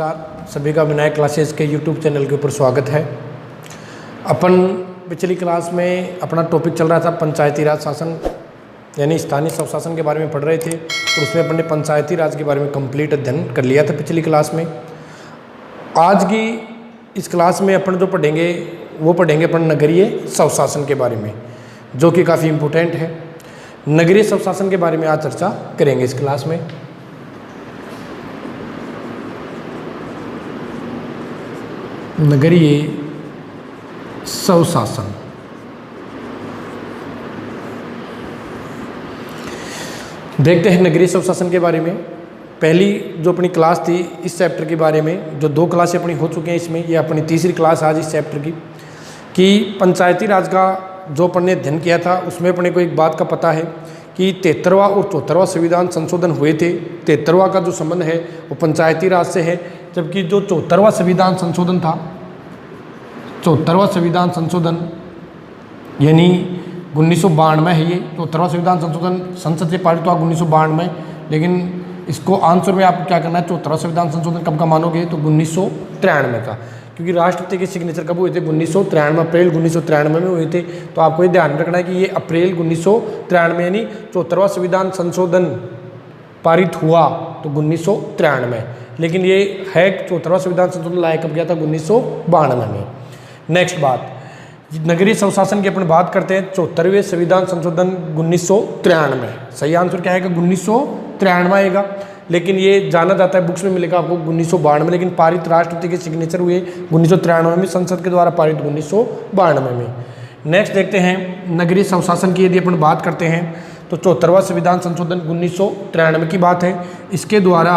नमस्कार, सभी का विनायक क्लासेस के यूट्यूब चैनल के ऊपर स्वागत है। अपन पिछली क्लास में अपना टॉपिक चल रहा था पंचायती राज शासन यानी स्थानीय स्वशासन के बारे में पढ़ रहे थे और उसमें अपन ने पंचायती राज के बारे में कंप्लीट अध्ययन कर लिया था पिछली क्लास में। आज की इस क्लास में अपन जो पढ़ेंगे वो पढ़ेंगे अपन नगरीय स्वशासन के बारे में, जो कि काफ़ी इम्पोर्टेंट है। नगरीय स्वशासन के बारे में आज चर्चा करेंगे इस क्लास में। नगरीय स्वशासन देखते हैं नगरीय स्वशासन के बारे में। पहली जो अपनी क्लास थी इस चैप्टर के बारे में, जो 2 क्लासें अपनी हो चुकी हैं इसमें, ये अपनी तीसरी क्लास आज इस चैप्टर की, कि पंचायती राज का जो अपन ने अध्ययन किया था उसमें अपने को एक बात का पता है कि 73वां और 74वां संविधान संशोधन हुए थे। 73वां का जो संबंध है वो पंचायती राज से है, जबकि जो 74वां संविधान संशोधन था, 74वां संविधान संशोधन यानी 1992 है। ये 74वां संविधान संशोधन संसद से पारित हुआ 1992, लेकिन इसको आंसर में आपको क्या करना है, 74वां संविधान संशोधन कब का मानोगे तो 1993 का, क्योंकि राष्ट्रपति के सिग्नेचर कब हुए थे 1993, अप्रैल 1993 में हुए थे। तो आपको ये ध्यान रखना है कि ये अप्रैल 1993 यानी 74वां संविधान संशोधन पारित हुआ तो 1993, लेकिन ये है 74वां संविधान संशोधन लाया कब गया था 1992 में। नेक्स्ट बात, नगरीय स्वशासन की अपन बात करते हैं। 74वें संविधान संशोधन 1993, सही आंसर क्या है 1993 आएगा, लेकिन ये जाना जाता है बुक्स में मिलेगा आपको 1992, लेकिन पारित राष्ट्रपति के सिग्नेचर हुए 1993 में, संसद के द्वारा पारित 1992 में। नेक्स्ट देखते हैं नगरीय स्वशासन की यदि अपन बात करते हैं तो 74वां संविधान संशोधन 1993 की बात है। इसके द्वारा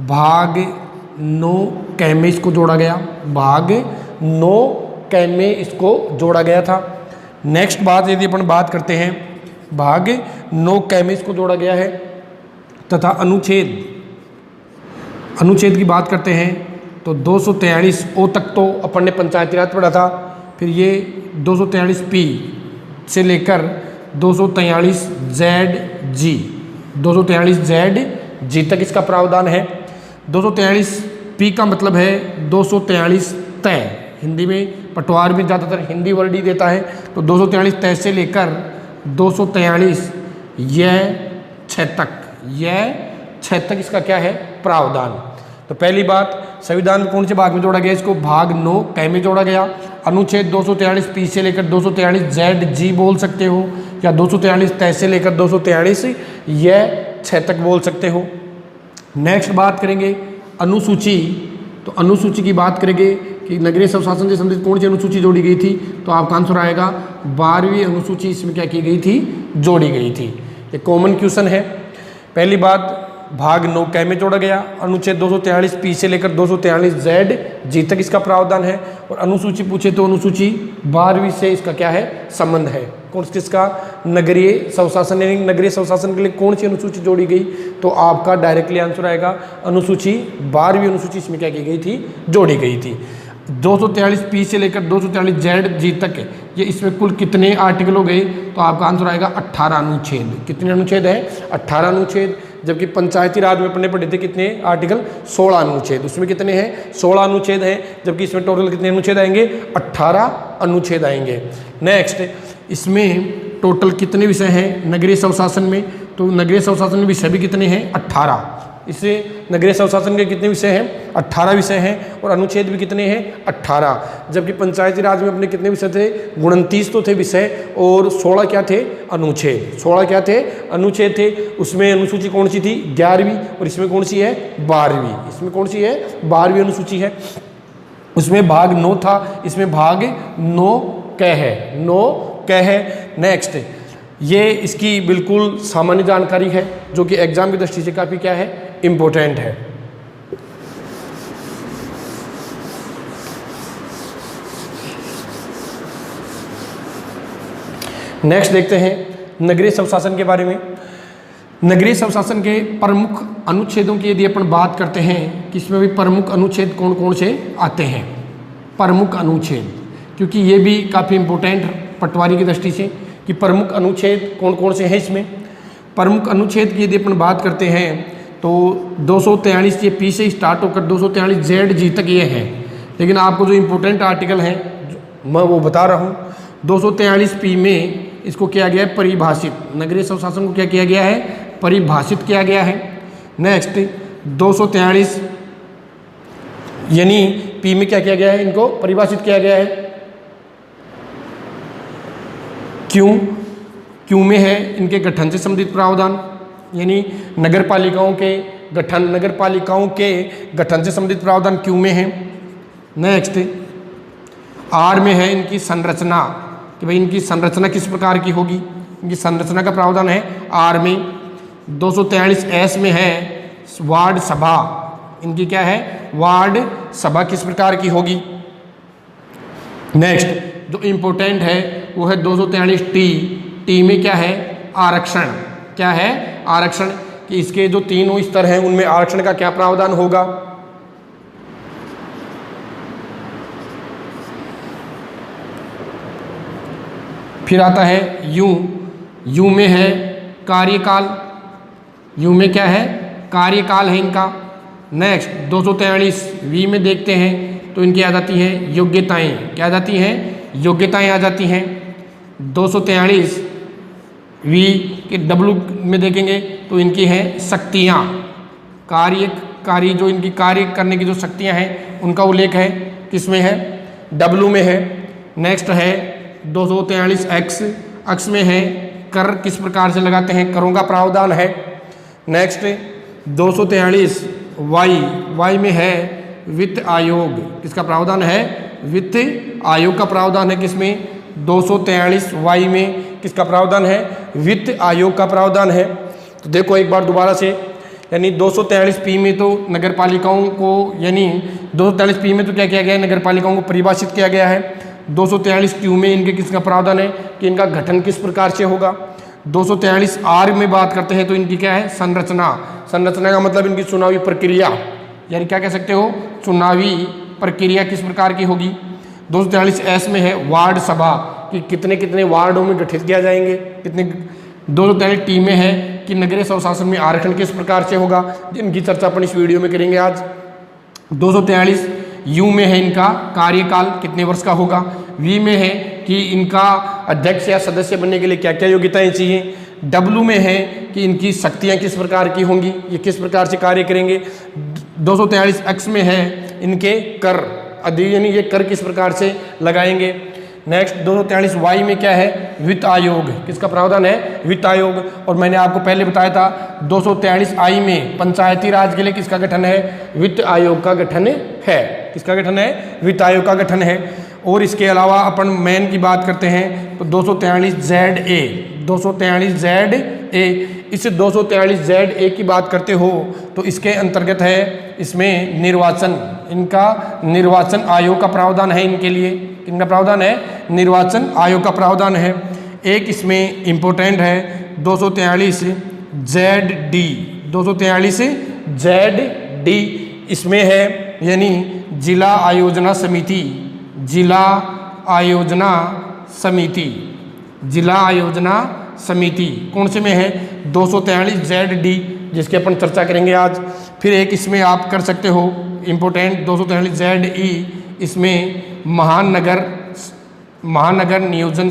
भाग 9 क में इसको जोड़ा गया, भाग 9 क में इसको जोड़ा गया था। नेक्स्ट बात यदि अपन बात करते हैं, भाग 9 क में इसको जोड़ा गया है तथा अनुच्छेद की बात करते हैं तो 243 ओ तक तो अपन ने पंचायती राज पढ़ा था, फिर ये 243 पी से लेकर 243 जेड जी तक इसका प्रावधान है। 243 पी का मतलब है 243 तय, हिंदी में पटवार में ज़्यादातर हिंदी वर्ड ही देता है, तो 243 तय से लेकर 243 यह 6 तक इसका क्या है प्रावधान। तो पहली बात, संविधान में कौन से भाग में जोड़ा गया, इसको भाग 9 क में जोड़ा गया। अनुच्छेद 243 पी से लेकर 243 जेड जी बोल सकते हो, या 243 तय से लेकर 243 यह 6 तक बोल सकते हो। नेक्स्ट बात करेंगे अनुसूची, तो अनुसूची की बात करेंगे कि नगरीय स्वशासन से संबंधित कौन सी अनुसूची जोड़ी गई थी, तो आपका आंसर आएगा 12वीं अनुसूची इसमें क्या की गई थी, जोड़ी गई थी। ये कॉमन क्वेश्चन है। पहली बात, भाग 9 क में जोड़ा गया, अनुच्छेद 243 पी से लेकर 243 जेड जी तक इसका प्रावधान है, और अनुसूची पूछे तो अनुसूची 12वीं से इसका क्या है संबंध है। कौन किसका, नगरीय स्वशासन, यानी नगरीय स्वशासन के लिए कौन सी अनुसूची जोड़ी गई, तो आपका डायरेक्टली आंसर आएगा अनुसूची 12वीं अनुसूची इसमें क्या की गई थी, जोड़ी गई थी। 243 पी से लेकर 243 जेड जी तक, ये इसमें कुल कितने आर्टिकल हो गए, तो आपका आंसर आएगा 18 अनुच्छेद। कितने अनुच्छेद है, 18 अनुच्छेद। जबकि पंचायती राज में अपने पढ़े थे कितने आर्टिकल, 16 अनुच्छेद। उसमें कितने हैं, 16 अनुच्छेद हैं, जबकि इसमें टोटल कितने अनुच्छेद आएंगे, 18 अनुच्छेद आएंगे। नेक्स्ट, इसमें टोटल कितने विषय हैं नगरीय स्वशासन में, तो नगरीय स्वशासन में विषय भी कितने हैं, 18। इससे नगरीय स्वशासन के कितने विषय हैं, 18 विषय हैं, और अनुच्छेद भी कितने हैं, 18। जबकि पंचायती राज में अपने कितने विषय थे, 29 तो थे विषय, और 16 क्या थे, अनुच्छेद। 16 क्या थे, अनुच्छेद थे। उसमें अनुसूची कौन सी थी, 11वीं, और इसमें कौन सी है, 12वीं। इसमें कौन सी है, 12वीं अनुसूची है। उसमें भाग 9 था, इसमें भाग 9 क है, 9 क है। नेक्स्ट, ये इसकी बिल्कुल सामान्य जानकारी है, जो कि एग्जाम की दृष्टि से काफ़ी क्या है, इम्पोर्टेंट है। नेक्स्ट देखते हैं नगरीय स्वशासन के बारे में। नगरीय स्वशासन के प्रमुख अनुच्छेदों की यदि अपन बात करते हैं कि इसमें भी प्रमुख अनुच्छेद कौन कौन से आते हैं, प्रमुख अनुच्छेद, क्योंकि ये भी काफ़ी इम्पोर्टेंट पटवारी की दृष्टि से कि प्रमुख अनुच्छेद कौन कौन से हैं। इसमें प्रमुख अनुच्छेद की यदि अपन बात करते हैं तो 243 ये पी से स्टार्ट होकर 243 जेड जी तक ये है, लेकिन आपको जो इम्पोर्टेंट आर्टिकल हैं मैं वो बता रहा हूँ। 243 पी में इसको किया गया है परिभाषित, नगरीय स्वशासन को क्या किया गया है, परिभाषित किया गया है। नेक्स्ट 243 यानी पी में क्या किया गया है, इनको परिभाषित किया गया है। क्यों में है इनके गठन से संबंधित प्रावधान, यानी नगर पालिकाओं के गठन से संबंधित प्रावधान क्यों में है। नेक्स्ट आर में है इनकी संरचना, कि भाई इनकी संरचना किस प्रकार की होगी, इनकी संरचना का प्रावधान है आर में। 243 एस में है वार्ड सभा, इनकी क्या है, वार्ड सभा किस प्रकार की होगी। नेक्स्ट जो इम्पोर्टेंट है वो है 243 टी में क्या है, आरक्षण, क्या है, आरक्षण, कि इसके जो तीनों स्तर हैं उनमें आरक्षण का क्या प्रावधान होगा। फिर आता है यू में है कार्यकाल, यू में क्या है, कार्यकाल है इनका। नेक्स्ट 243 वी में देखते हैं तो इनकी आ जाती है योग्यताएं, क्या आ जाती हैं, योग्यताएं आ जाती हैं। 243 वी के डब्लू में देखेंगे तो इनकी है शक्तियाँ, कार्य जो इनकी कार्य करने की जो शक्तियाँ हैं उनका उल्लेख है, किसमें है, डब्लू में है। नेक्स्ट है 243 एक्स में है कर किस प्रकार से लगाते हैं, करों का प्रावधान है। नेक्स्ट 243 वाई में है वित्त आयोग, किसका प्रावधान है, वित्त आयोग का प्रावधान है, किसमें, 243 वाई में किसका प्रावधान है, वित्त आयोग का प्रावधान है। तो देखो एक बार दोबारा से, यानी 243 पी में तो नगर पालिकाओं को, यानी 243 पी में तो क्या किया गया है, नगर पालिकाओं को परिभाषित किया गया है। 243 क्यू में इनके किसका प्रावधान है कि इनका गठन किस प्रकार से होगा। 243 आर में बात करते हैं तो इनकी क्या है, संरचना का मतलब इनकी चुनावी प्रक्रिया, यानी क्या कह सकते हो, चुनावी प्रक्रिया किस प्रकार की होगी। 243 एस में है वार्ड सभा, कि कितने वार्डों में गठित किया जाएंगे, कितने। 243 टी में है कि नगरीय स्वशासन में आरक्षण किस प्रकार से होगा, जिनकी चर्चा अपन इस वीडियो में करेंगे आज। 243 यू में है इनका कार्यकाल कितने वर्ष का होगा। वी में है कि इनका अध्यक्ष या सदस्य बनने के लिए क्या क्या योग्यताएं चाहिए। डब्लू में है कि इनकी शक्तियां किस प्रकार की होंगी, ये किस प्रकार से कार्य करेंगे। 243 एक्स में है इनके कर, यानी ये कर किस प्रकार से लगाएंगे। नेक्स्ट 243 वाई में क्या है, वित्त आयोग, किसका प्रावधान है, वित्त आयोग। और मैंने आपको पहले बताया था 243 आई में पंचायती राज के लिए किसका गठन है, वित्त आयोग का गठन है, किसका गठन है, वित्त आयोग का गठन है। और इसके अलावा अपन मेन की बात करते हैं तो 243 ZA, इस 243 ZA की बात करते हो तो इसके अंतर्गत है, इसमें निर्वाचन, इनका निर्वाचन आयोग का प्रावधान है, इनके लिए किनका प्रावधान है, निर्वाचन आयोग का प्रावधान है। एक इसमें इम्पोर्टेंट है 243 ZD, इसमें है यानी जिला आयोजना समिति, कौन से में है, 243 ZD, जिसकी अपन चर्चा करेंगे आज। फिर एक इसमें आप कर सकते हो इम्पोर्टेंट 243 ZE, इसमें महानगर नियोजन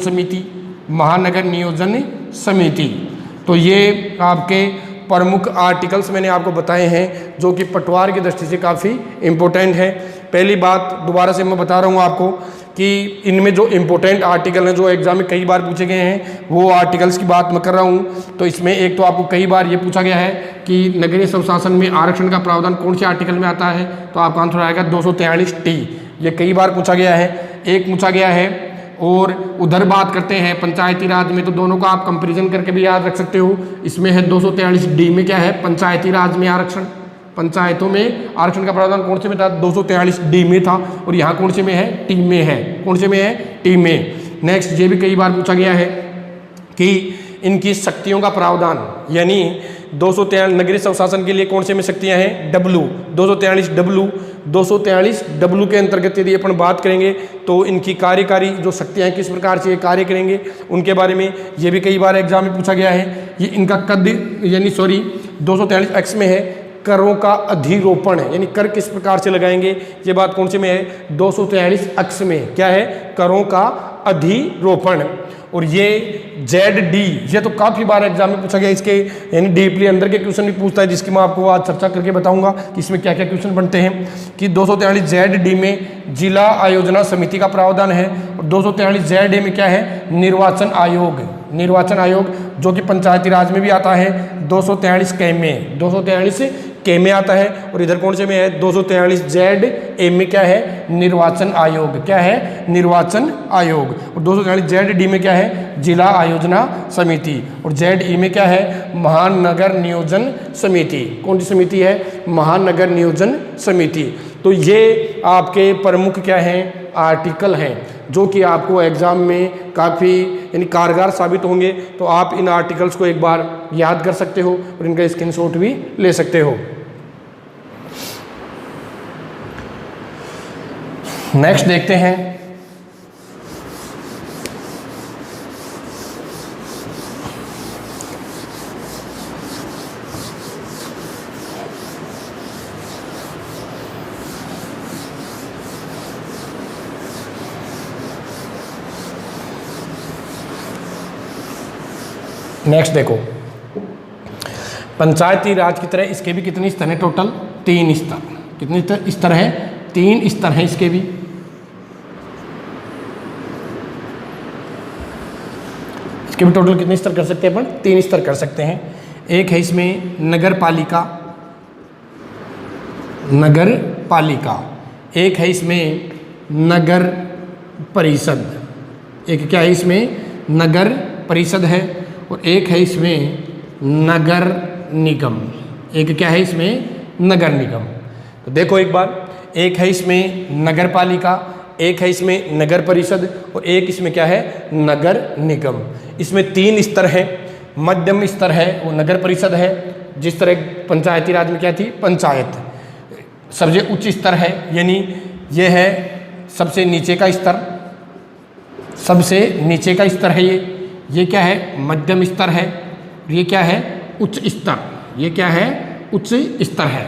समिति। तो ये आपके प्रमुख आर्टिकल्स मैंने आपको बताए हैं जो कि पटवार की दृष्टि से काफ़ी इम्पोर्टेंट है। पहली बात दोबारा से मैं बता रहा हूँ आपको कि इनमें जो इम्पोर्टेंट आर्टिकल हैं जो एग्जाम में कई बार पूछे गए हैं वो आर्टिकल्स की बात मैं कर रहा हूँ। तो इसमें एक तो आपको कई बार ये पूछा गया है कि नगरीय स्वशासन में आरक्षण का प्रावधान कौन से आर्टिकल में आता है, तो आपका आंसर आएगा 243 टी, ये कई बार पूछा गया है, एक पूछा गया है। और उधर बात करते हैं पंचायती राज में, तो दोनों को आप कंपैरिजन करके भी याद रख सकते हो। इसमें है 243 डी में क्या है, पंचायती राज में आरक्षण, पंचायतों में आरक्षण का प्रावधान कौन से में था, 243 डी में था। और यहाँ कौन से में है, टी में है, कौन से में है, टी में। नेक्स्ट ये भी कई बार पूछा गया है कि इनकी शक्तियों का प्रावधान, यानी 243 नगरीय स्वशासन के लिए कौन से में शक्तियां हैं, डब्लू, 243 डब्लू के अंतर्गत यदि अपन बात करेंगे तो इनकी कार्यकारी जो शक्तियां हैं किस प्रकार से कार्य करेंगे उनके बारे में ये भी कई बार एग्जाम में पूछा गया है। ये इनका कद यानी 243 एक्स में है करों का अधिरोपण है, यानी कर किस प्रकार से लगाएंगे, ये बात कौन से में है, 243 अक्ष में क्या है, करों का अधिरोपण। और ये ZD, ये तो काफ़ी बार एग्जाम में पूछा गया, इसके यानी डीपली अंदर के क्वेश्चन भी पूछता है, जिसकी मैं आपको आज चर्चा करके बताऊंगा कि इसमें क्या क्या क्वेश्चन बनते हैं। कि 243 ZD में जिला आयोजना समिति का प्रावधान है, और 243 ZA में क्या है, निर्वाचन आयोग, निर्वाचन आयोग जो कि पंचायती राज में भी आता है, 243 के में आता है। और इधर कौन से में है, 243 ZA में क्या है, निर्वाचन आयोग, क्या है, निर्वाचन आयोग। और 243 ZD में क्या है, जिला आयोजना समिति। और ZE में क्या है, महानगर नियोजन समिति। कौन सी समिति है, महानगर नियोजन समिति। तो ये आपके प्रमुख क्या हैं, आर्टिकल हैं, जो कि आपको एग्जाम में काफ़ी यानी कारगर साबित होंगे। तो आप इन आर्टिकल्स को एक बार याद कर सकते हो और इनका स्क्रीनशॉट भी ले सकते हो। नेक्स्ट देखते हैं, नेक्स्ट देखो, पंचायती राज की तरह इसके भी कितने स्तर हैं, टोटल 3 स्तर। कितने स्तर है, 3 स्तर हैं इसके भी। इसके भी टोटल कितने स्तर कर सकते हैं अपन, 3 स्तर कर सकते हैं। एक है इसमें नगर पालिका, नगर पालिका। एक है इसमें नगर परिषद, एक क्या है इसमें, नगर परिषद है। और एक है इसमें नगर निगम, एक क्या है इसमें, नगर निगम। तो देखो एक बार, एक है इसमें नगर पालिका, एक है इसमें नगर परिषद, और एक इसमें क्या है, नगर निगम। इसमें 3 स्तर हैं। मध्यम स्तर है वो नगर परिषद है, जिस तरह पंचायती राज में क्या थी, पंचायत। सबसे उच्च स्तर है, यानी ये है सबसे नीचे का स्तर, सबसे नीचे का स्तर है ये क्या है, मध्यम स्तर है। ये क्या है, उच्च स्तर, ये क्या है, उच्च स्तर है।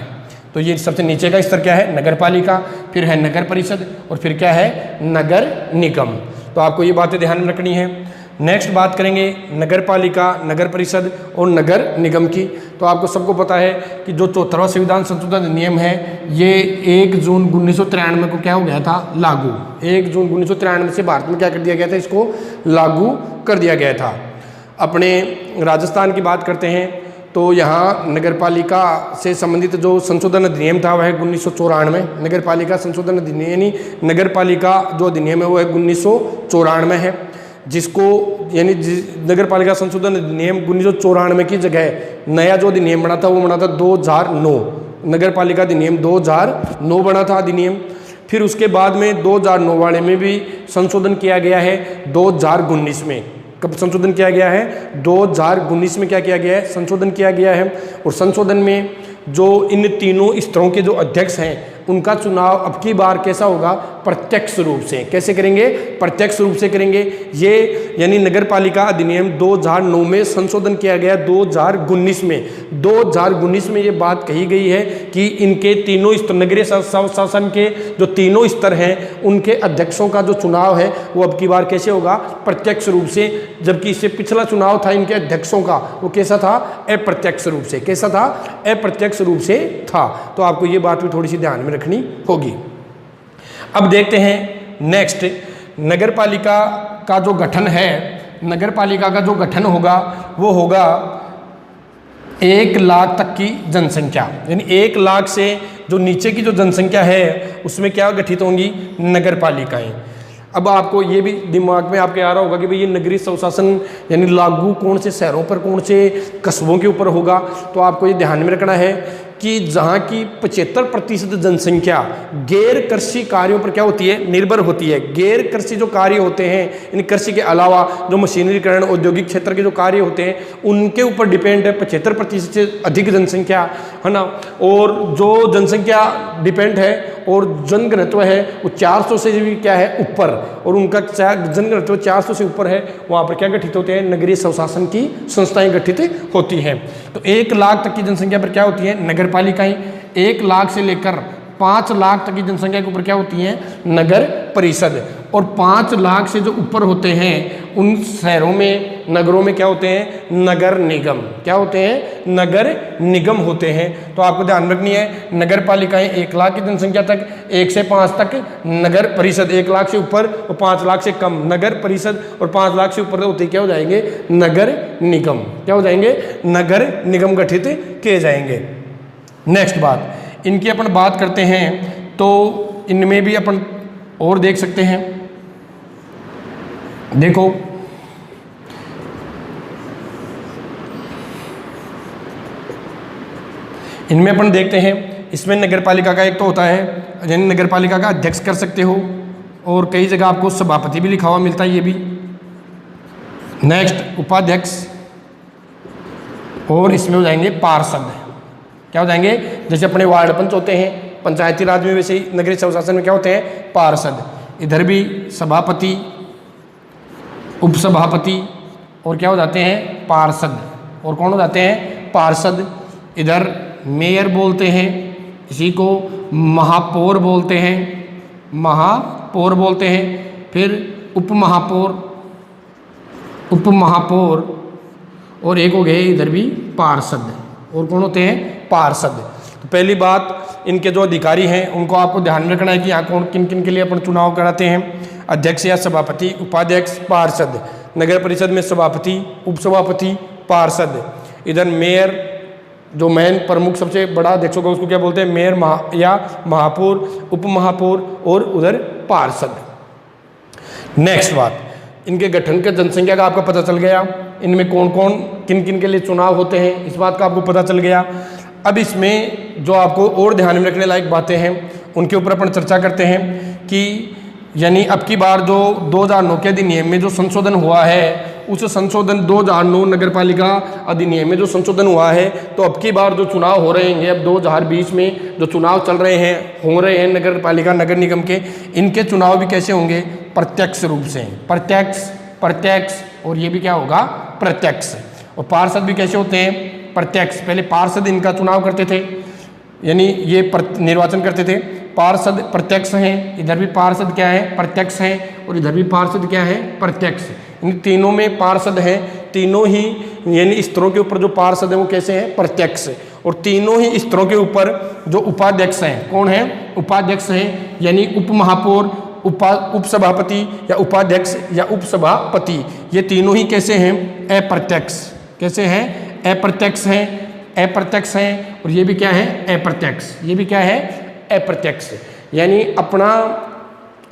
तो ये सबसे नीचे का स्तर क्या है, नगर पालिका, फिर है नगर परिषद, और फिर क्या है, नगर निगम। तो आपको ये बातें ध्यान में रखनी है। नेक्स्ट बात करेंगे नगर पालिका, नगर परिषद और नगर निगम की। तो आपको सबको पता है कि जो 74वां संविधान संशोधन अधिनियम है, ये 1 जून 1993 को क्या हो गया था, लागू। 1 जून 1993 से भारत में क्या कर दिया गया था, इसको लागू कर दिया गया था। अपने राजस्थान की बात करते हैं तो यहाँ नगर पालिका से संबंधित जो संशोधन अधिनियम था वह 1994, नगर पालिका संशोधन अधिनियम यानी नगर पालिका जो अधिनियम है वो है 1994 है, जिसको यानी नगर पालिका संशोधन अधिनियम 1994 की जगह नया जो अधिनियम बना था वो बना था 2009, नगर पालिका अधिनियम 2009 बना था अधिनियम। फिर उसके बाद में 2009 वाले में भी संशोधन किया गया है 2019 में। कब संशोधन किया गया है, 2019 में क्या किया गया है, संशोधन किया गया है। और संशोधन में जो इन तीनों स्तरों के जो अध्यक्ष हैं उनका चुनाव अब की बार कैसा होगा, प्रत्यक्ष रूप से। कैसे करेंगे, प्रत्यक्ष रूप से करेंगे। ये यानी नगर पालिका अधिनियम 2009 में संशोधन किया गया 2019 में। 2019 में ये बात कही गई है कि इनके तीनों स्तर, नगरीय शासन के जो तीनों स्तर हैं उनके अध्यक्षों का जो चुनाव है वो अब की बार कैसे होगा, प्रत्यक्ष रूप से। जबकि इससे पिछला चुनाव था इनके अध्यक्षों का, वो कैसा था, अप्रत्यक्ष रूप से। कैसा था, अप्रत्यक्ष रूप से था। तो आपको ये बात भी थोड़ी सी ध्यान में रखनी होगी। अब देखते हैं नेक्स्ट, नगर पालिका का जो गठन है, नगर पालिका का जो गठन होगा वो होगा 1 लाख तक की जनसंख्या, यानी 1 लाख से जो नीचे की जो जनसंख्या है उसमें क्या गठित होंगी, नगर पालिकाएं। अब आपको ये भी दिमाग में आपके आ रहा होगा कि भाई ये नगरीय स्वशासन यानी लागू कौन से शहरों पर, कौन से कस्बों के ऊपर होगा। तो आपको ये ध्यान में रखना है कि जहाँ की 75% जनसंख्या गैर कृषि कार्यों पर क्या होती है, निर्भर होती है। गैर कृषि जो कार्य होते हैं, इन कृषि के अलावा जो मशीनरीकरण, औद्योगिक क्षेत्र के जो कार्य होते हैं उनके ऊपर डिपेंड है 75% से अधिक जनसंख्या, है ना। और जो जनसंख्या डिपेंड है और जनघनत्व है वो 400 से भी क्या है ऊपर, और उनका जनघनत्व 400 से ऊपर है, वहाँ पर क्या गठित होते हैं, नगरीय स्वशासन की संस्थाएं गठित होती हैं। तो 1 लाख तक की जनसंख्या पर क्या होती है, नगर पालिकाएं। 1 लाख से लेकर 5 लाख तक की जनसंख्या के ऊपर क्या होती है, नगर परिषद। और 5 लाख से जो ऊपर होते हैं उन शहरों में, नगरों में क्या होते हैं, नगर निगम। क्या होते हैं, नगर निगम होते हैं। तो आपको ध्यान रखनी है, नगर पालिकाएं 1 लाख की जनसंख्या तक, 1 से 5 तक नगर परिषद, 1 लाख से ऊपर और 5 लाख से कम नगर परिषद, और 5 लाख से ऊपर होते क्या हो जाएंगे, नगर निगम। क्या हो जाएंगे, नगर निगम गठित किए जाएंगे। नेक्स्ट बात, इनकी अपन बात करते हैं तो इनमें भी अपन और देख सकते हैं। देखो इनमें अपन देखते हैं, इसमें नगर पालिका का एक तो होता है, यानी नगर पालिका का अध्यक्ष कर सकते हो, और कई जगह आपको सभापति भी लिखा हुआ मिलता है, ये भी। नेक्स्ट उपाध्यक्ष, और इसमें हो जाएंगे पार्षद। क्या हो जाएंगे, जैसे अपने वार्ड पंच होते हैं पंचायती राज में, वैसे ही नगरीय स्वशासन में क्या होते हैं, पार्षद। इधर भी सभापति, उपसभापति, और क्या हो जाते हैं, पार्षद। और कौन हो जाते हैं, पार्षद। इधर मेयर बोलते हैं, इसी को महापौर बोलते हैं, महापौर बोलते हैं। फिर उपमहापौर, उपमहापौर, और एक हो गए इधर भी पार्षद। और कौन होते हैं, पार्षद। तो पहली बात, इनके जो अधिकारी हैं उनको आपको ध्यान रखना है कि यहाँ कौन किन किन के लिए अपन चुनाव कराते हैं। अध्यक्ष या सभापति, उपाध्यक्ष, पार्षद। नगर परिषद में सभापति, उपसभापति, पार्षद। इधर मेयर, जो मेन प्रमुख सबसे बड़ा अध्यक्ष होगा उसको क्या बोलते हैं, मेयर या महापौर, उपमहापौर, और उधर पार्षद। नेक्स्ट बात, इनके गठन के जनसंख्या का आपको पता चल गया, इनमें कौन कौन किन किन के लिए चुनाव होते हैं इस बात का आपको पता चल गया। अब इसमें जो आपको और ध्यान में रखने लायक बातें हैं उनके ऊपर अपन चर्चा करते हैं कि यानी अब की बार जो 2009 के अधिनियम में जो संशोधन हुआ है, उस संशोधन 2009 नगर पालिका अधिनियम में जो संशोधन हुआ है, तो अब की बार जो चुनाव हो रहे हैं, अब 2020 में जो चुनाव चल रहे हैं, हो रहे हैं नगर पालिका नगर निगम के, इनके चुनाव भी कैसे होंगे, प्रत्यक्ष रूप से। प्रत्यक्ष, और ये भी क्या होगा, प्रत्यक्ष। और पार्षद भी कैसे होते हैं, प्रत्यक्ष। पहले पार्षद इनका चुनाव करते थे, यानी ये निर्वाचन करते थे। पार्षद प्रत्यक्ष हैं, इधर भी पार्षद क्या है, प्रत्यक्ष हैं, और इधर भी पार्षद क्या है, प्रत्यक्ष। इन तीनों में पार्षद हैं, तीनों ही यानी स्तरों के ऊपर जो पार्षद है वो कैसे हैं, प्रत्यक्ष। और तीनों ही स्तरों के ऊपर जो उपाध्यक्ष हैं, कौन है, उपाध्यक्ष हैं, यानी उपमहापौर, उपसभापति या उपाध्यक्ष या उपसभापति, ये तीनों ही कैसे हैं, अप्रत्यक्ष। कैसे हैं, अप्रत्यक्ष हैं, अप्रत्यक्ष हैं। और ये भी क्या है, अप्रत्यक्ष। ये भी क्या है, अप्रत्यक्ष। यानी अपना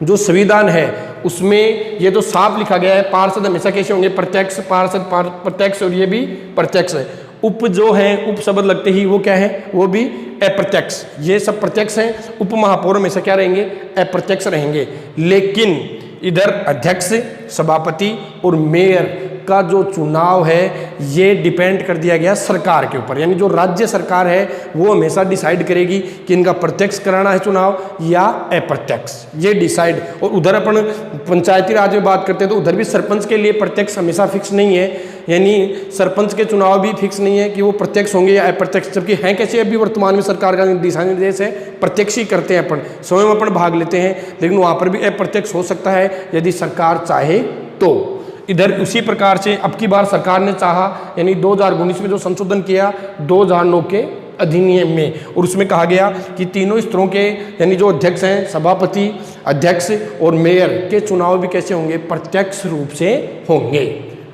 जो संविधान है उसमें ये तो साफ लिखा गया है, पार्षद हमेशा कैसे होंगे, प्रत्यक्ष। पार्षद प्रत्यक्ष, और ये भी प्रत्यक्ष है। उप जो है, उप शब्द लगते ही वो क्या है, वो भी अप्रत्यक्ष। ये सब प्रत्यक्ष हैं। उप महापौर हमेशा क्या रहेंगे, अप्रत्यक्ष रहेंगे। लेकिन इधर अध्यक्ष, सभापति और मेयर का जो चुनाव है ये डिपेंड कर दिया गया सरकार के ऊपर, यानी जो राज्य सरकार है वो हमेशा डिसाइड करेगी कि इनका प्रत्यक्ष कराना है चुनाव या अप्रत्यक्ष, ये डिसाइड। और उधर अपन पंचायती राज में बात करते हैं तो उधर भी सरपंच के लिए प्रत्यक्ष हमेशा फिक्स नहीं है, यानी सरपंच के चुनाव भी फिक्स नहीं है कि वो प्रत्यक्ष होंगे या अप्रत्यक्ष। जबकि हैं कैसे, अभी वर्तमान में सरकार का दिशा निर्देश है प्रत्यक्ष ही करते हैं, अपन स्वयं अपन भाग लेते हैं, लेकिन वहाँ पर भी अप्रत्यक्ष हो सकता है यदि सरकार चाहे तो। इधर उसी प्रकार से अब की बार सरकार ने चाहा, यानी 2019 में जो संशोधन किया 2009 के अधिनियम में, और उसमें कहा गया कि तीनों स्तरों के यानी जो अध्यक्ष हैं, सभापति, अध्यक्ष और मेयर के चुनाव भी कैसे होंगे, प्रत्यक्ष रूप से होंगे।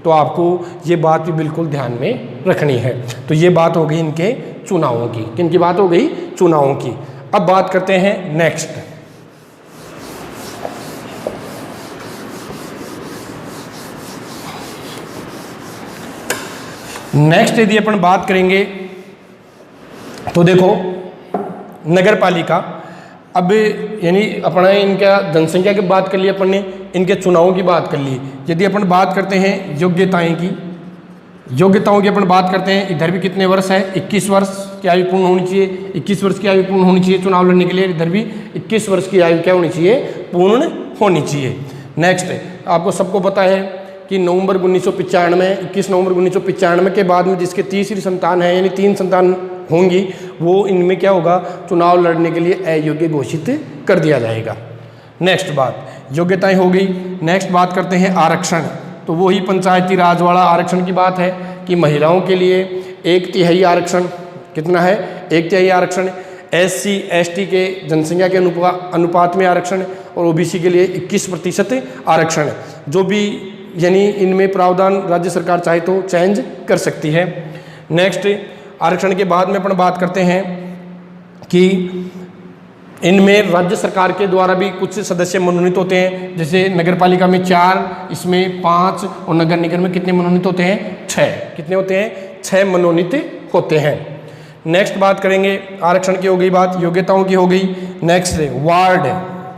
तो आपको ये बात भी बिल्कुल ध्यान में रखनी है। तो ये बात हो गई इनके चुनावों की, किन की बात हो गई, चुनावों की। अब बात करते हैं नेक्स्ट। नेक्स्ट यदि अपन बात करेंगे तो देखो नगर पालिका, अब यानी अपना इनका जनसंख्या की बात कर ली अपन ने, इनके चुनावों की बात कर ली। यदि अपन बात करते हैं योग्यताएं की, योग्यताओं की अपन बात करते हैं, इधर भी कितने वर्ष है, 21 वर्ष। की आयु पूर्ण होनी चाहिए, 21 वर्ष की आयु पूर्ण होनी चाहिए चुनाव लड़ने के लिए। इधर भी 21 वर्ष की आयु क्या होनी चाहिए, पूर्ण होनी चाहिए। नेक्स्ट आपको सबको पता है कि नवंबर 1995, 21 नवंबर 1995 के बाद में जिसके तीसरी संतान है यानी 3 संतान होंगी, वो इनमें क्या होगा, चुनाव लड़ने के लिए अयोग्य घोषित कर दिया जाएगा। नेक्स्ट बात योग्यताएं हो गई। नेक्स्ट बात करते हैं आरक्षण। तो वही पंचायती राज वाला आरक्षण की बात है कि महिलाओं के लिए 1/3 आरक्षण, कितना है, 1/3 आरक्षण, SC ST के जनसंख्या के अनुपात में आरक्षण, और OBC के लिए 21% आरक्षण, जो भी यानी इनमें प्रावधान राज्य सरकार चाहे तो चेंज कर सकती है। नेक्स्ट आरक्षण के बाद में अपन बात करते हैं कि इनमें राज्य सरकार के द्वारा भी कुछ सदस्य मनोनीत होते हैं, जैसे नगर पालिका में 4, इसमें 5, और नगर निगम में कितने मनोनीत होते हैं, 6। कितने होते हैं, 6 मनोनीत होते हैं। नेक्स्ट बात करेंगे, आरक्षण की हो गई बात, योग्यताओं की हो गई। नेक्स्ट वार्ड,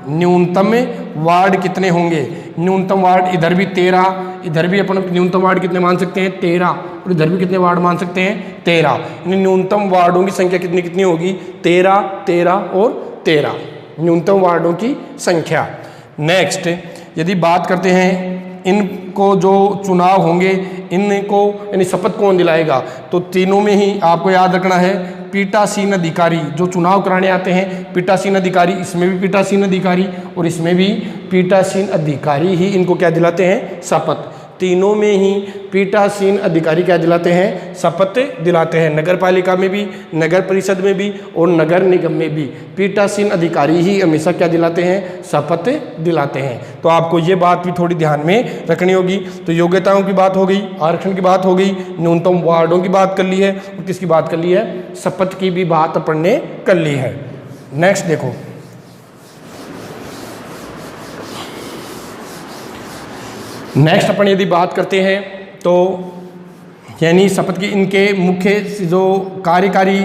न्यूनतम वार्ड कितने होंगे, न्यूनतम वार्ड इधर भी 13, इधर भी अपन न्यूनतम वार्ड कितने मान सकते हैं, 13, और इधर भी कितने वार्ड मान सकते हैं, 13। यानी न्यूनतम वार्डों की संख्या कितनी कितनी होगी, 13, 13 और 13 न्यूनतम वार्डों की संख्या। नेक्स्ट यदि बात करते हैं इनको जो चुनाव होंगे, इनको यानी शपथ कौन दिलाएगा, तो तीनों में ही आपको याद रखना है पीठासीन अधिकारी जो चुनाव कराने आते हैं, पीठासीन अधिकारी, इसमें भी पीठासीन अधिकारी और इसमें भी पीठासीन अधिकारी ही इनको क्या दिलाते हैं, शपथ। तीनों में ही पीठासीन अधिकारी क्या दिलाते हैं, शपथ दिलाते हैं। नगर पालिका में भी, नगर परिषद में भी और नगर निगम में भी पीठासीन अधिकारी ही हमेशा क्या दिलाते हैं, शपथ दिलाते हैं। तो आपको ये बात भी थोड़ी ध्यान में रखनी होगी। तो योग्यताओं की बात हो गई, आरक्षण की बात हो गई, न्यूनतम वार्डों की बात कर ली है, और किसकी बात कर ली है, शपथ की भी बात अपन ने कर ली है। नेक्स्ट देखो, नेक्स्ट अपन यदि बात करते हैं तो यानी शपथ की इनके मुख्य जो कार्यकारी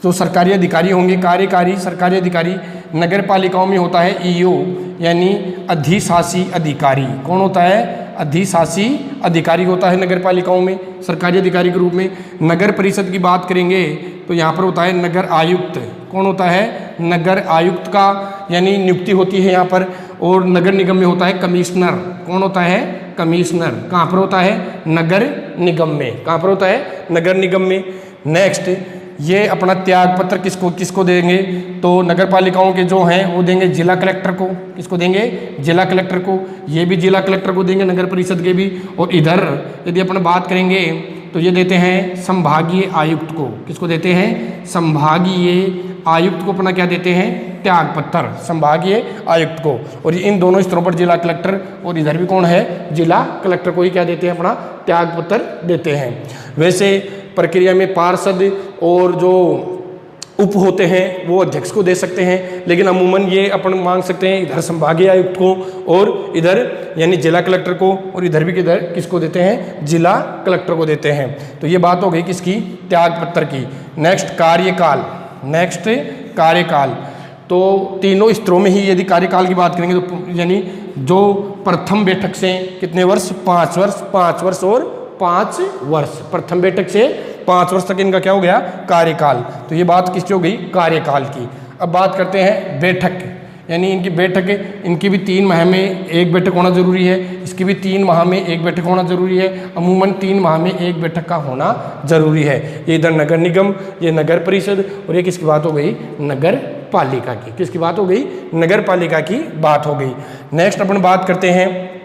जो सरकारी अधिकारी होंगे, कार्यकारी सरकारी अधिकारी नगर पालिकाओं में होता है EO यानी अधिशासी अधिकारी। कौन होता है, अधिशासी अधिकारी होता है नगर पालिकाओं में सरकारी अधिकारी के रूप में। नगर परिषद की बात करेंगे तो यहाँ पर होता है नगर आयुक्त। कौन होता है, नगर आयुक्त का यानी नियुक्ति होती है यहाँ पर। और नगर निगम में होता है कमिश्नर। कौन होता है, कमिश्नर। कहाँ पर होता है, नगर निगम में। कहाँ पर होता है, नगर निगम में। नेक्स्ट ये अपना त्याग पत्र किसको देंगे, तो नगर पालिकाओं के जो हैं वो देंगे जिला कलेक्टर को। किसको देंगे, जिला कलेक्टर को। ये भी जिला कलेक्टर को देंगे, नगर परिषद के भी। और इधर यदि अपन बात करेंगे तो ये देते हैं संभागीय आयुक्त को। किसको देते हैं, संभागीय आयुक्त को अपना क्या देते हैं, त्याग पत्र, संभागीय आयुक्त को। और इन दोनों स्तरों पर जिला कलेक्टर और इधर भी कौन है, जिला कलेक्टर को ही क्या देते हैं, अपना त्याग पत्र देते हैं। वैसे प्रक्रिया में पार्षद और जो उप होते हैं वो अध्यक्ष को दे सकते हैं, लेकिन अमूमन ये अपन मांग सकते हैं इधर संभागीय आयुक्त को और इधर यानी जिला कलेक्टर को, और इधर भी किधर किसको देते हैं, जिला कलेक्टर को देते हैं। तो ये बात हो गई किसकी, त्याग पत्र की। नेक्स्ट कार्यकाल, नेक्स्ट कार्यकाल। तो तीनों स्तरों में ही यदि कार्यकाल की बात करेंगे तो यानी जो प्रथम बैठक से कितने वर्ष, 5 वर्ष, 5 वर्ष और 5 वर्ष। प्रथम बैठक से 5 वर्ष तक इनका क्या हो गया, कार्यकाल। तो ये बात किसकी हो गई, कार्यकाल की। अब बात करते हैं बैठक, यानी इनकी बैठक, इनकी भी 3 माह में एक बैठक होना जरूरी है, इसकी भी 3 माह में एक बैठक होना जरूरी है। अमूमन 3 माह में एक बैठक का होना जरूरी है। ये इधर नगर निगम, ये नगर परिषद, और ये किसकी बात हो गई, नगर पालिका की। किसकी बात हो गई, नगर पालिका की बात हो गई। नेक्स्ट अपन बात करते हैं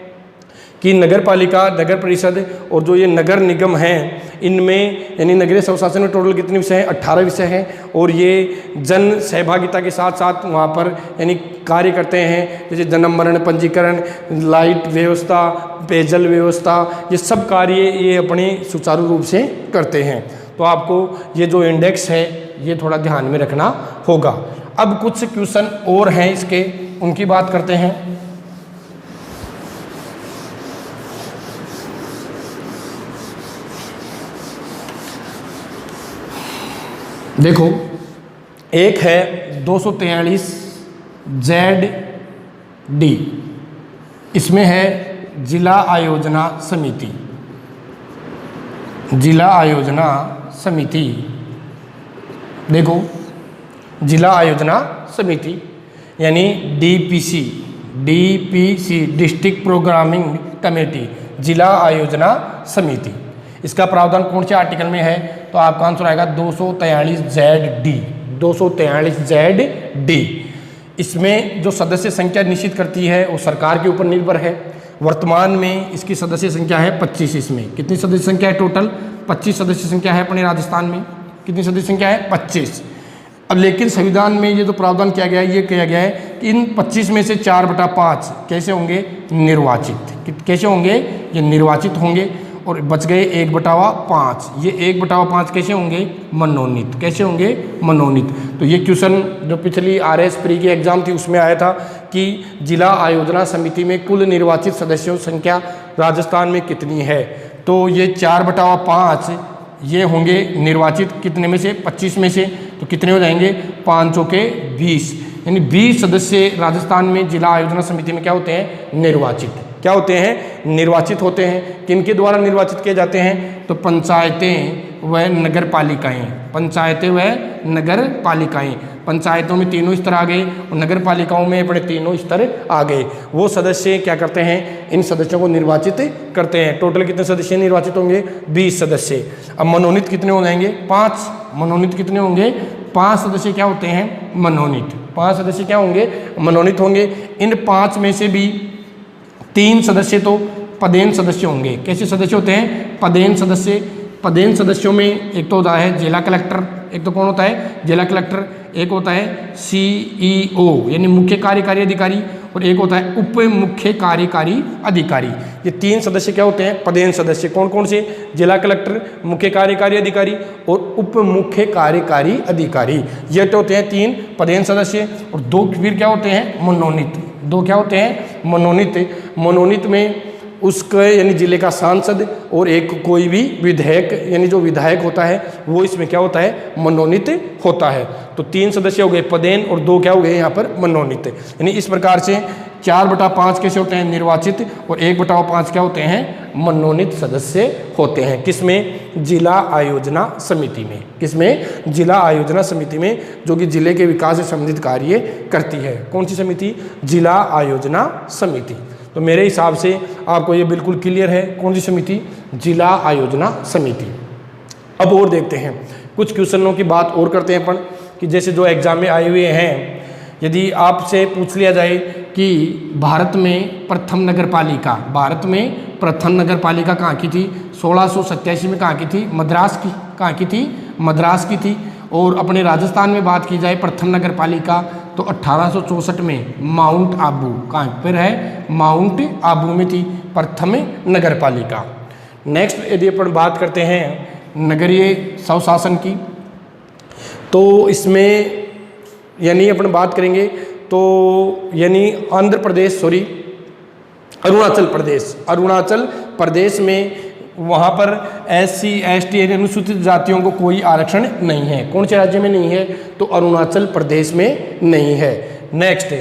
कि नगर पालिका, नगर परिषद और जो ये नगर निगम हैं, इनमें यानी नगरीय स्वशासन में टोटल कितने विषय हैं, 18 विषय हैं। और ये जन सहभागिता के साथ साथ वहाँ पर यानी कार्य करते हैं, जैसे जन्म मरण पंजीकरण, लाइट व्यवस्था, पेयजल व्यवस्था, ये सब कार्य ये अपने सुचारू रूप से करते हैं। तो आपको ये जो इंडेक्स है ये थोड़ा ध्यान में रखना होगा। अब कुछ क्वेश्चन और हैं इसके, उनकी बात करते हैं। देखो, एक है 243 ZD, इसमें है जिला आयोजना समिति। जिला आयोजना समिति देखो, जिला आयोजना समिति यानी डीपीसी, डिस्ट्रिक्ट प्रोग्रामिंग कमेटी, जिला आयोजना समिति, इसका प्रावधान कौन से आर्टिकल में है? तो आपका आंसर आएगा 243 ZD। इसमें जो सदस्य संख्या निश्चित करती है वो सरकार के ऊपर निर्भर है। वर्तमान में इसकी सदस्य संख्या है 25। इसमें कितनी सदस्य संख्या है? टोटल 25 सदस्य संख्या है अपने राजस्थान में। कितनी सदस्य संख्या है? 25। अब लेकिन संविधान में ये जो प्रावधान किया गया है, ये किया गया है कि इन 25 में से 4/5 कैसे होंगे? निर्वाचित। कैसे होंगे? ये निर्वाचित होंगे। और बच गए 1/5। ये 1/5 कैसे होंगे? मनोनीत। कैसे होंगे? मनोनीत। तो ये क्वेश्चन जो पिछली RS प्री की एग्जाम थी उसमें आया था कि जिला आयोजना समिति में कुल निर्वाचित सदस्यों की संख्या राजस्थान में कितनी है? तो ये 4/5 ये होंगे निर्वाचित। कितने में से? 25 में से। तो कितने हो जाएंगे? 5 के 20, यानी 20 सदस्य राजस्थान में जिला आयोजना समिति में क्या होते हैं? निर्वाचित। क्या होते हैं? निर्वाचित होते हैं। किनके द्वारा निर्वाचित किए जाते हैं? तो पंचायतें व नगर पालिकाएँ। पंचायतें व नगर पालिकाएँ। पंचायतों में 3 स्तर आ गए और नगर पालिकाओं में अपने 3 स्तर आ गए। वो सदस्य क्या करते हैं? इन सदस्यों को निर्वाचित करते हैं। टोटल कितने सदस्य निर्वाचित होंगे? 20 सदस्य। अब मनोनीत कितने हो जाएंगे? 5। मनोनीत कितने होंगे? 5 सदस्य क्या होते हैं? मनोनीत। 5 सदस्य क्या होंगे? मनोनीत होंगे। इन 5 में से भी 3 सदस्य तो पदेन सदस्य होंगे। कैसे सदस्य होते हैं? पदेन सदस्य। पदेन सदस्यों में एक तो होता है जिला कलेक्टर, एक तो कौन होता है? जिला कलेक्टर। एक होता है CEO यानी मुख्य कार्यकारी अधिकारी, और एक होता है उप मुख्य कार्यकारी अधिकारी। ये 3 सदस्य क्या होते हैं? पदेन सदस्य। कौन कौन से? जिला कलेक्टर, मुख्य कार्यकारी अधिकारी और उप मुख्य कार्यकारी अधिकारी। ये तो होते हैं 3 पदेन सदस्य। और 2 फिर क्या होते हैं? मनोनीत। 2 क्या होते हैं? मनोनीत। मनोनीत में उसके यानी जिले का सांसद और एक कोई भी विधायक यानी जो विधायक होता है वो इसमें क्या होता है? मनोनीत होता है। तो 3 सदस्य हो गए पदेन और 2 क्या हो गए यहाँ पर? मनोनीत। यानी इस प्रकार से 4/5 कैसे होते हैं? निर्वाचित, और 1/5 क्या होते हैं? मनोनीत सदस्य होते हैं। किसमें? जिला आयोजना समिति में। किसमें? जिला आयोजना समिति में, जो कि जिले के विकास से संबंधित कार्य करती है। कौन सी समिति? जिला आयोजना समिति। तो मेरे हिसाब से आपको ये बिल्कुल क्लियर है। कौन सी समिति? जिला आयोजना समिति। अब और देखते हैं कुछ क्वेश्चनों की बात और करते हैं अपन, कि जैसे जो एग्जाम में आए हुए हैं, यदि आपसे पूछ लिया जाए कि भारत में प्रथम नगर पालिका, भारत में प्रथम नगर पालिका कहाँ की थी? 1687 में कहाँ की थी? मद्रास की। कहाँ की थी? मद्रास की थी। और अपने राजस्थान में बात की जाए प्रथम नगर पालिका तो 1864 में माउंट आबू, कहाँ पर है? माउंट आबू में थी प्रथम नगर पालिका। नेक्स्ट यदि अपन बात करते हैं नगरीय स्वशासन की, तो इसमें यानी अपन बात करेंगे तो यानी अरुणाचल प्रदेश में वहाँ पर SC ST यानी अनुसूचित जातियों को कोई आरक्षण नहीं है। कौन से राज्य में नहीं है? तो अरुणाचल प्रदेश में नहीं है। नेक्स्ट,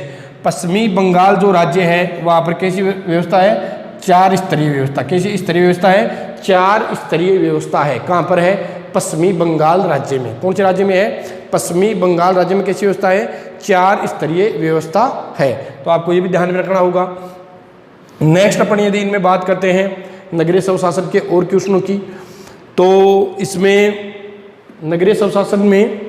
पश्चिमी बंगाल जो राज्य है वहाँ पर कैसी व्यवस्था है? 4 स्तरीय व्यवस्था। कैसी स्तरीय व्यवस्था है? 4 स्तरीय व्यवस्था है। कहाँ पर है? पश्चिमी बंगाल राज्य में। कौन से राज्य में है? पश्चिमी बंगाल राज्य में कैसी व्यवस्था है? 4 स्तरीय व्यवस्था है। तो आपको ये भी ध्यान में रखना होगा। नेक्स्ट अपन यदि इनमें बात करते हैं नगरीय स्वशासन के और क्वेश्चनों की, तो इसमें नगरीय स्वशासन में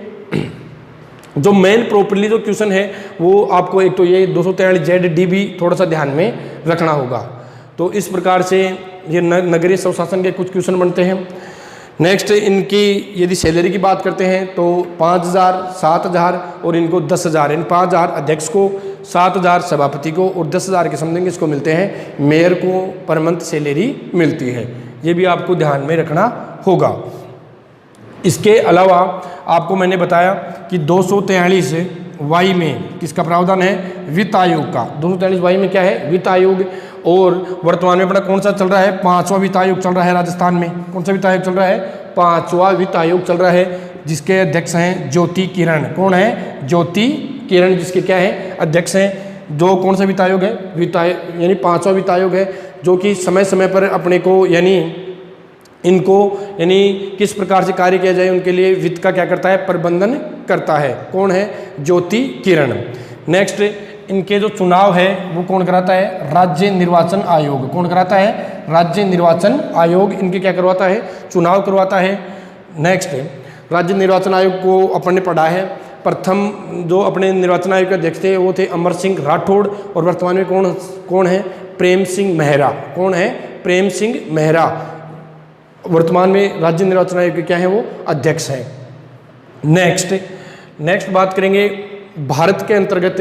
जो मेन प्रॉपरली जो क्वेश्चन है वो आपको एक तो ये 243 ZD भी थोड़ा सा ध्यान में रखना होगा। तो इस प्रकार से ये नगरीय स्वशासन के कुछ क्वेश्चन बनते हैं। नेक्स्ट, इनकी यदि सैलरी की बात करते हैं तो 5000, 7000 और इनको 10,000, इन 5000 अध्यक्ष को, 7000 सभापति को और 10,000 के समथिंग इसको मिलते हैं। मेयर को पर मंथ सैलरी मिलती है। ये भी आपको ध्यान में रखना होगा। इसके अलावा आपको मैंने बताया कि 243 वाई में किसका प्रावधान है? वित्त आयोग का। 243 वाई में क्या है? वित्त आयोग। और वर्तमान में अपना कौन सा चल रहा है? 5वां वित्त आयोग चल रहा है राजस्थान में। कौन सा वित्त आयोग चल रहा है? 5वां वित्त आयोग चल रहा है, जिसके अध्यक्ष हैं ज्योति किरण। कौन है? ज्योति किरण, जिसके क्या है? अध्यक्ष हैं। जो कौन सा वित्त आयोग है? वित्त आयोग यानी 5वां वित्त आयोग है, जो कि समय समय पर अपने को यानी इनको यानी किस प्रकार से कार्य किया जाए उनके लिए वित्त का क्या करता है, प्रबंधन करता है। कौन है, ज्योति किरण। नेक्स्ट, इनके जो चुनाव है वो कौन कराता है, राज्य निर्वाचन आयोग। कौन कराता है, राज्य निर्वाचन आयोग इनके क्या करवाता है, चुनाव करवाता है। नेक्स्ट, राज्य निर्वाचन आयोग को अपन ने पढ़ा है। प्रथम जो अपने निर्वाचन आयोग के अध्यक्ष थे वो थे अमर सिंह राठौड़, और वर्तमान में कौन है, प्रेम सिंह मेहरा। कौन है, प्रेम सिंह मेहरा वर्तमान में राज्य निर्वाचन आयोग के क्या है, वो अध्यक्ष हैं। नेक्स्ट बात करेंगे, भारत के अंतर्गत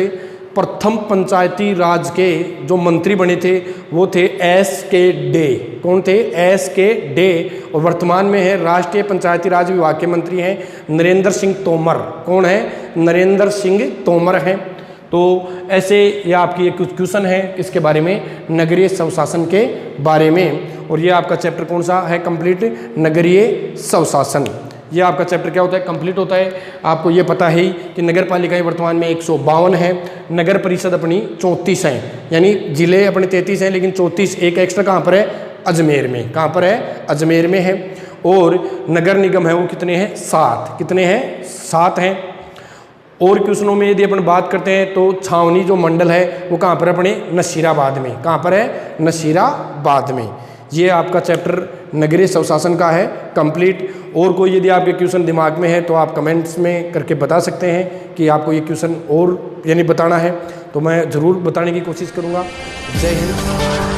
प्रथम पंचायती राज के जो मंत्री बने थे वो थे S.K. डे। कौन थे, S.K. डे। और वर्तमान में है राष्ट्रीय पंचायती राज विभाग के मंत्री हैं नरेंद्र सिंह तोमर। कौन है, नरेंद्र सिंह तोमर हैं। तो ऐसे ये आपकी एक क्वेश्चन है किसके बारे में, नगरीय स्वशासन के बारे में। और ये आपका चैप्टर कौन सा है, कंप्लीट, नगरीय स्वशासन। ये आपका चैप्टर क्या होता है, कंप्लीट होता है। आपको ये पता है कि नगर पालिकाएं वर्तमान में 152 है, नगर परिषद अपनी 34 हैं, यानी जिले अपने 33 हैं, लेकिन 34 एक एक्स्ट्रा कहाँ पर है, अजमेर में। कहाँ पर है, अजमेर में है। और नगर निगम है वो कितने हैं, 7। कितने हैं, 7 हैं। और क्वेश्चनों में यदि अपन बात करते हैं तो छावनी जो मंडल है वो कहाँ पर है, अपने नशीराबाद में। कहाँ पर है, नशीराबाद में। ये आपका चैप्टर नगरीय स्वशासन का है कंप्लीट। और कोई यदि आपके क्वेश्चन दिमाग में है तो आप कमेंट्स में करके बता सकते हैं कि आपको ये क्वेश्चन और यानी बताना है, तो मैं ज़रूर बताने की कोशिश करूँगा। जय हिंद।